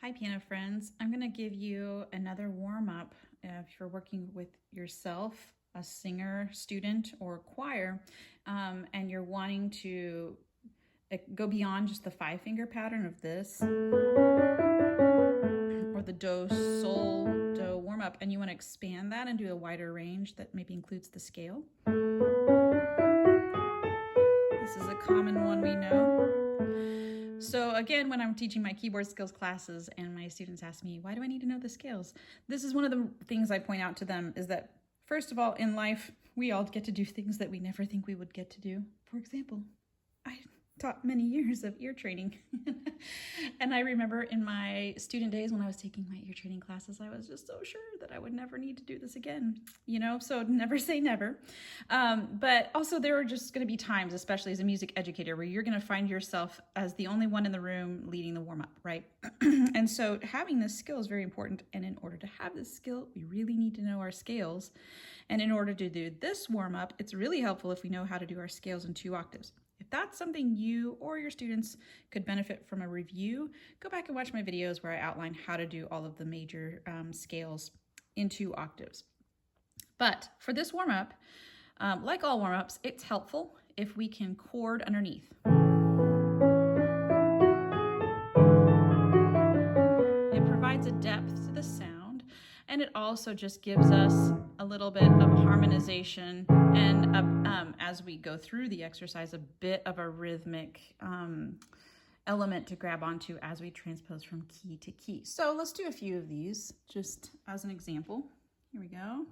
Hi piano friends, I'm going to give you another warm-up if you're working with yourself, a singer, student, or choir, and you're wanting to go beyond just the 5-finger pattern of this, or the do, sol, do warm-up, and you want to expand that and do a wider range that maybe includes the scale. This is a common one we know. So again, when I'm teaching my keyboard skills classes and my students ask me, why do I need to know the scales? This is one of the things I point out to them is that, first of all, in life, we all get to do things that we never think we would get to do. For example, I taught many years of ear training. And I remember in my student days when I was taking my ear training classes, I was just so sure that I would never need to do this again, so never say never. But also there are just going to be times, especially as a music educator, where you're going to find yourself as the only one in the room leading the warm-up, right? And so having this skill is very important. And in order to have this skill, we really need to know our scales. And in order to do this warm-up, it's really helpful if we know how to do our scales in 2 octaves. If that's something you or your students could benefit from a review, go back and watch my videos where I outline how to do all of the major scales in 2 octaves. But for this warm-up, like all warm-ups, it's helpful if we can chord underneath. It provides a depth to the sound, and it also just gives us a little bit of harmonization and as we go through the exercise, a bit of a rhythmic element to grab onto as we transpose from key to key. So let's do a few of these just as an example. Here we go.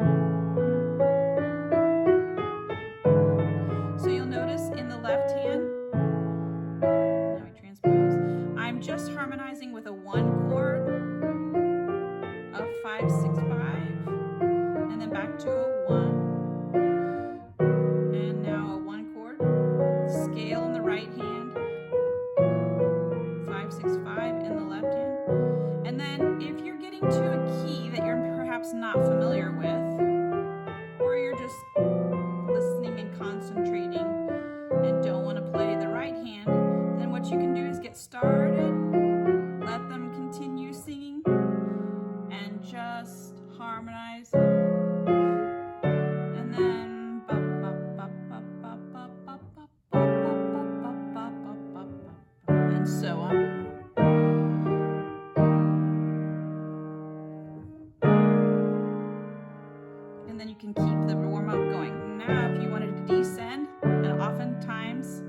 So you'll notice in the left hand, now we transpose, I'm just harmonizing with a 1 chord of 5, 6, 5, and then back to a 1, and now a 1 chord, scale in the right hand, 5, 6, 5 in the left hand. And then if you're getting to a key that you're perhaps not familiar with, or you're just listening and concentrating and don't want to play the right hand, then what you can do is get started, let them continue singing, and just harmonize, and then and so on. And then you can keep the warm-up going. Now if you wanted to descend, and oftentimes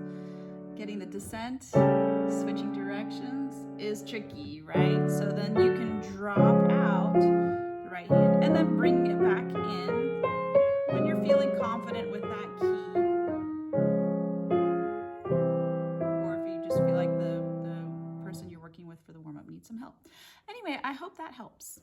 getting the descent, switching directions is tricky, right? So then you can drop out the right hand and then bring it back in when you're feeling confident with that key, or if you just feel like the person you're working with for the warm-up needs some help. Anyway, I hope that helps.